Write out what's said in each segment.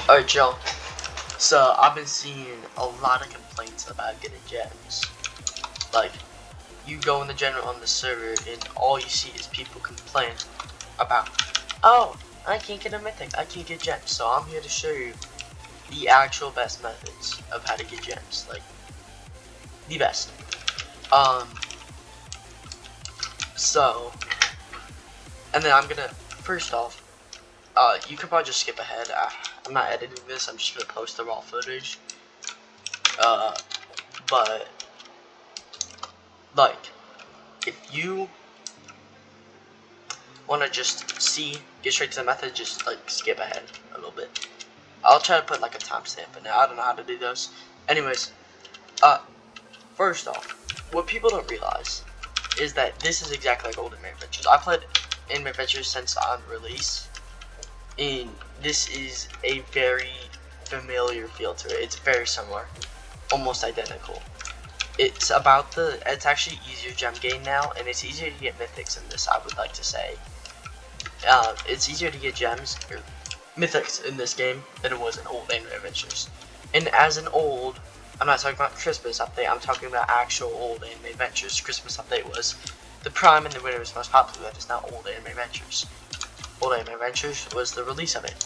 Alright, Joe. So, I've been seeing a lot of complaints about getting gems. Like, you go in the general on the server, and all you see is people complain about, oh, I can't get a mythic, I can't get gems. So, I'm here to show you the actual best methods of how to get gems. Like, the best. So, and then I'm gonna, first off, you could probably just skip ahead. I'm not editing this, I'm just gonna post the raw footage. But, like, if you wanna just get straight to the method, just like skip ahead a little bit. I'll try to put like a timestamp, but now I don't know how to do those. Anyways, first off, what people don't realize is that this is exactly like old Anime Adventures. I played Anime Adventures since on release, and this is a very familiar feel to it. It's very similar, almost identical. It's actually easier gem game now, and it's easier to get mythics in this, I would like to say. It's easier to get gems, or mythics in this game than it was in old Anime Adventures. And as an old, I'm not talking about Christmas update, I'm talking about actual old Anime Adventures. Christmas update was the prime and the winter was most popular. That is not old Anime Adventures. Old Anime Adventures was the release of it.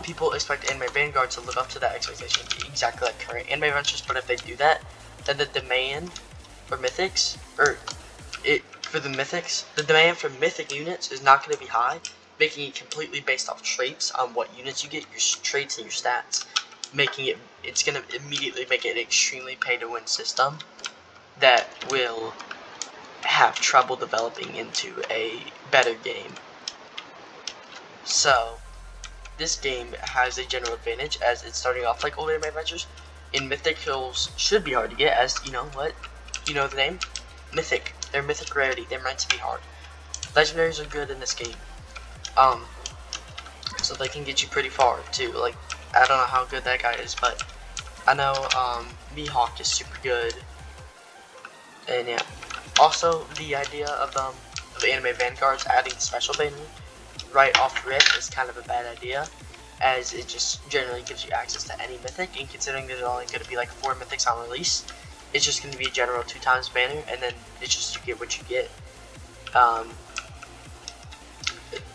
People expect Anime Vanguard to live up to that expectation, exactly like current Anime Adventures, but if they do that, then the demand for mythics, the demand for mythic units is not going to be high, making it completely based off traits on what units you get, your traits and your stats, it's going to immediately make it an extremely pay-to-win system that will have trouble developing into a better game. So, this game has a general advantage as it's starting off like old Anime Adventures. In Mythic Hills should be hard to get, as you know what? You know the name? Mythic. They're mythic rarity. They're meant to be hard. Legendaries are good in this game. So they can get you pretty far too. Like, I don't know how good that guy is, but I know Mihawk is super good. And yeah. Also, the idea of Anime Vanguards adding special banner right off the rip is kind of a bad idea, as it just generally gives you access to any mythic, and considering there's only going to be like 4 mythics on release, it's just going to be a general 2x banner, and then it's just you get what you get.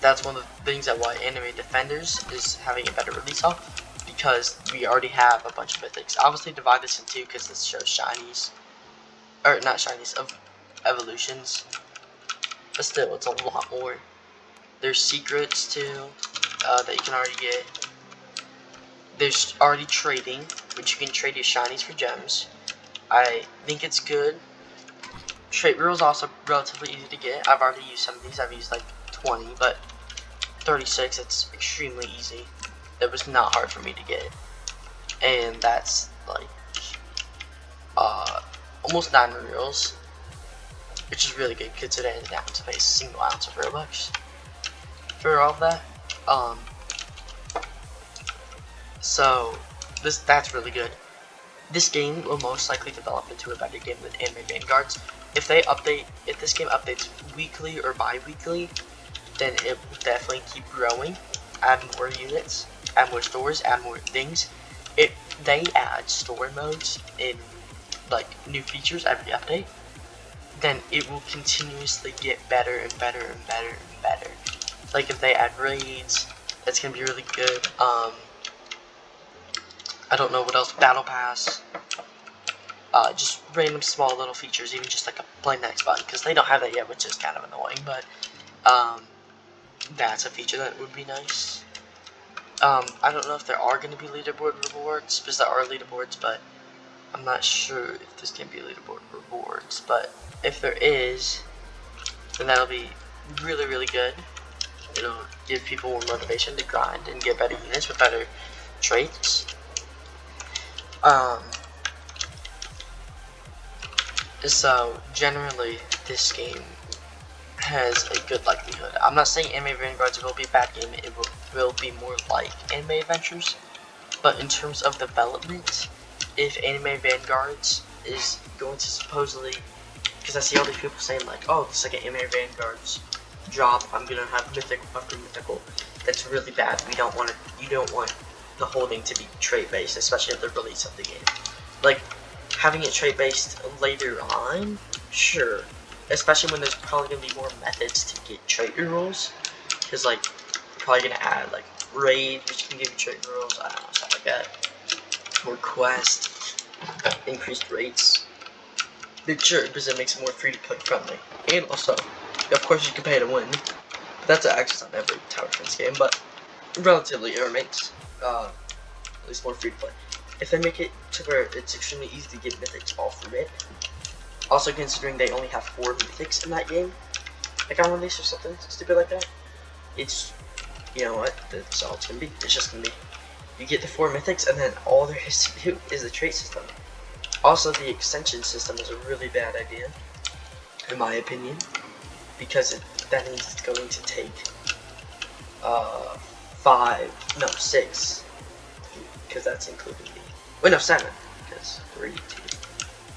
That's one of the things that why Anime Defenders is having a better release off, because we already have a bunch of mythics. Obviously divide this in two because this shows shinies, or not shinies, of evolutions, but still it's a lot more. There's secrets too that you can already get. There's already trading, which you can trade your shinies for gems. I think it's good. Trait reels also relatively easy to get. I've already used some of these. I've used like 20, but 36, it's extremely easy. It was not hard for me to get, and that's like almost 9 reels, which is really good considering I didn't have to pay a single ounce of Robux for all of that. So that's really good. This game will most likely develop into a better game than Anime Vanguards. If this game updates weekly or bi-weekly, then it will definitely keep growing, add more units, add more stores, add more things. If they add story modes in like new features every update, then it will continuously get better and better and better and better. Like if they add raids, that's gonna be really good. I don't know what else. Battle Pass. Just random small little features, even just like a play next button, because they don't have that yet, which is kind of annoying. But that's a feature that would be nice. I don't know if there are going to be leaderboard rewards, because there are leaderboards, but I'm not sure if this can be leaderboard rewards. But if there is, then that'll be really, really good. It'll give people more motivation to grind and get better units with better traits. So generally, this game has a good likelihood. I'm not saying Anime Vanguards will be a bad game. It will be more like Anime Adventures. But in terms of development, if Anime Vanguards is going to supposedly, because I see all these people saying like, oh, the second Anime Vanguards drop, I'm gonna have mythic after mythical. that's really bad. You don't want the holding to be trait based, especially at the release of the game. Like having it trait based later on, sure, especially when there's probably gonna be more methods to get trait rerolls, because like you're probably gonna add like raid, which can give you trait rerolls, I don't know, stuff like that, more quest, increased rates. Sure, because it makes it more free to play friendly, and also, of course, you can pay to win. But that's actually not every tower defense game, but relatively it remains at least more free to play. If they make it to where it's extremely easy to get mythics off rip, also considering they only have 4 mythics in that game, like on release or something stupid like that, it's, you know what, that's all it's gonna be. It's just gonna be, you get the 4 mythics and then all there is to do is the trait system. Also, the extension system is a really bad idea, in my opinion, because that means it's going to take 6, because that's including the, wait no, 7, because 3, 2,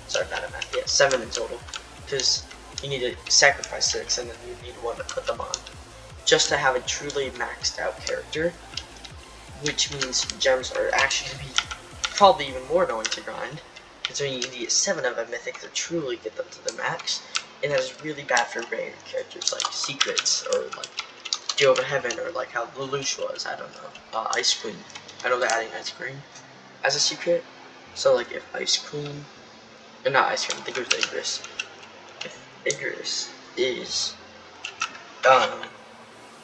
sorry, bad at math, yeah, 7 in total, because you need to sacrifice 6 and then you need 1 to put them on, just to have a truly maxed out character, which means gems are actually going to be probably even more annoying to grind, considering you need to get 7 of a mythic to truly get them to the max, and that is really bad for rare characters like Secrets, or like Jehovah Heaven, or like how Lelouch was, I don't know, Ice Queen. I know they're adding Ice Queen as a secret, so like if Ice Queen, or not Ice Queen, I think it was Icarus. If Icarus is,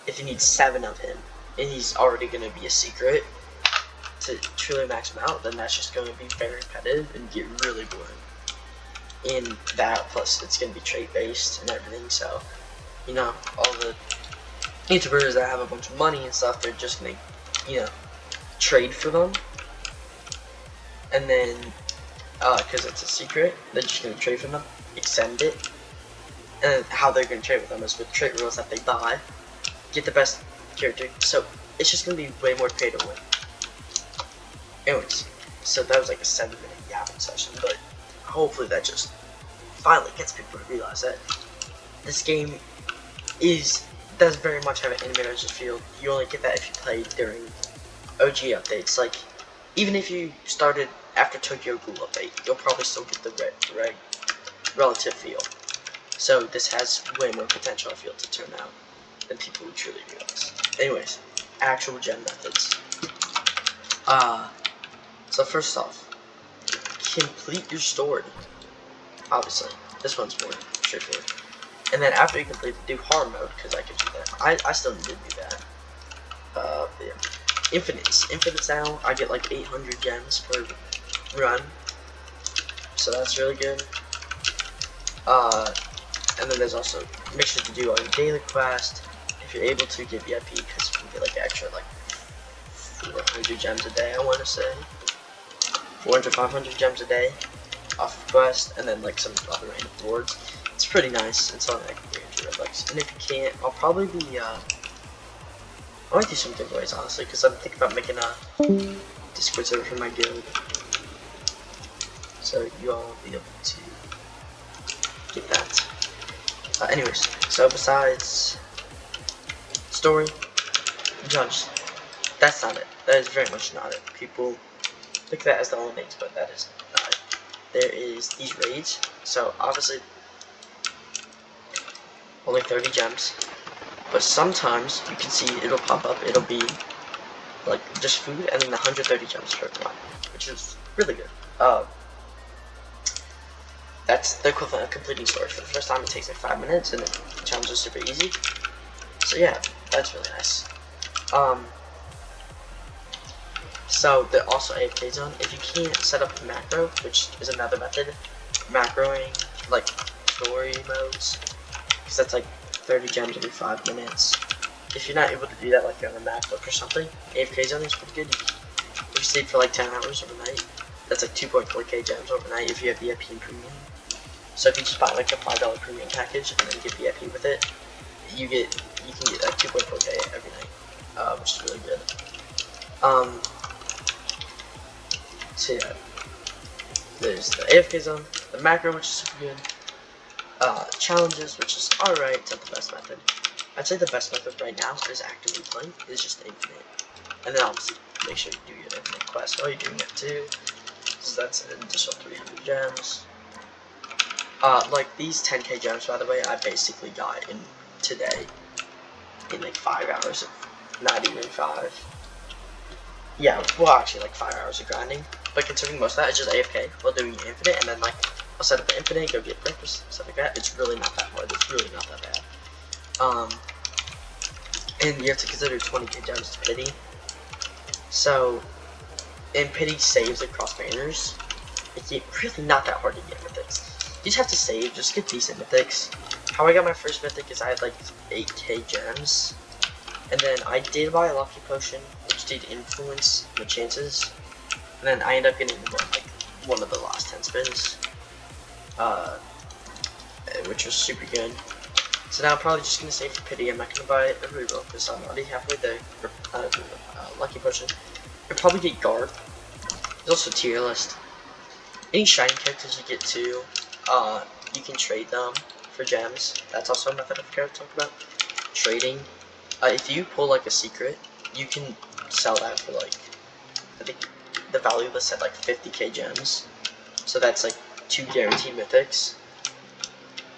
if you need 7 of him, and he's already going to be a secret, to truly max him out, then that's just going to be very repetitive and get really boring. And that, plus it's going to be trait based and everything, so, you know, all the YouTubers that have a bunch of money and stuff, they're just going to, you know, trade for them. And then, because it's a secret, they're just going to trade for them, extend it. And how they're going to trade with them is with trait rules that they buy, get the best character, so it's just going to be way more pay to win. Anyways, so that was like a 7-minute yapping session, but hopefully that just finally gets people to realize that this game does very much have an animated feel. You only get that if you play during OG updates. Like, even if you started after Tokyo Ghoul update, you'll probably still get the relative feel. So this has way more potential, I feel, to turn out than people would truly realize. Anyways, actual gem methods. So first off, complete your story. Obviously, this one's more straightforward. And then after you complete it, do hard mode, because I could do that. I still need to do that. Yeah. Infinites now, I get like 800 gems per run. So that's really good. And then there's also, make sure to do all your daily quests. If you're able to, get VIP, because you can get like extra like 400 gems a day, I want to say. 400, 500 gems a day off of quest, and then like some other random rewards. It's pretty nice. It's only like 300 Robux. And if you can't, I'll probably be, I might do some giveaways, honestly, because I'm thinking about making a Discord server for my guild. So you all will be able to get that. Anyways, so besides story, judge, that's not it. That is very much not it. People look at that as the only things, but that is not it. There is these raids. So obviously, only 30 gems. But sometimes you can see it'll pop up. It'll be like just food, and then 130 gems per one, which is really good. That's the equivalent of completing story. For the first time, it takes like 5 minutes, and the challenge is super easy. So yeah, that's really nice. So there's also AFK zone. If you can't set up a macro, which is another method, macroing like story modes, because that's like 30 gems every 5 minutes. If you're not able to do that, like you're on a MacBook or something, AFK zone is pretty good. If you sleep for like 10 hours overnight, that's like 2.4k gems overnight if you have VIP and premium. So if you just buy like a $5 premium package and then get VIP with it, you can get like 2.4k every night, which is really good. So yeah, there's the AFK zone, the macro, which is super good, challenges, which is alright, it's not the best method, I'd say the best method right now is actively playing is just infinite. And then obviously make sure you do your infinite quest while you're doing it too. So that's an additional 300 gems. Like these 10k gems, by the way, I basically got in today in like 5 hours of, not even 5. Yeah, well actually like 5 hours of grinding. But considering most of that is just AFK while doing infinite, and then like I'll set up the infinite, go get breakfast, stuff like that. It's really not that hard. It's really not that bad. And you have to consider 20k gems to pity. So, and pity saves across banners. It's really not that hard to get mythics. You just have to save, just get decent mythics. How I got my first mythic is I had like 8k gems. And then I did buy a lucky potion, which did influence the chances. And then I ended up getting like one of the last 10 spins. Which was super good. So now I'm probably just going to save for pity. I'm not going to buy a reroll because I'm already halfway there. Lucky potion. I'll probably get guard. There's also tier list. Any shiny characters you get too, you can trade them for gems. That's also a method of care to talk about. Trading. If you pull like a secret, you can sell that for like, I think the value list said like 50k gems. So that's like 2 guaranteed mythics.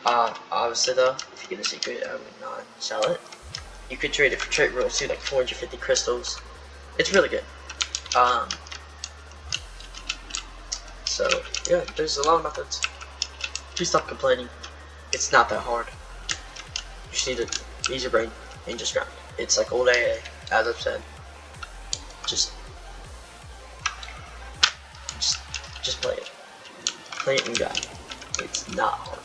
Obviously though, if you get a secret, I would not sell it. You could trade it for trait rules too, like 450 crystals. It's really good. So yeah, there's a lot of methods. Please stop complaining. It's not that hard. You just need to use your brain and just grind. It's like old AA, as I've said. Just play it. Play it and grind. It's not hard.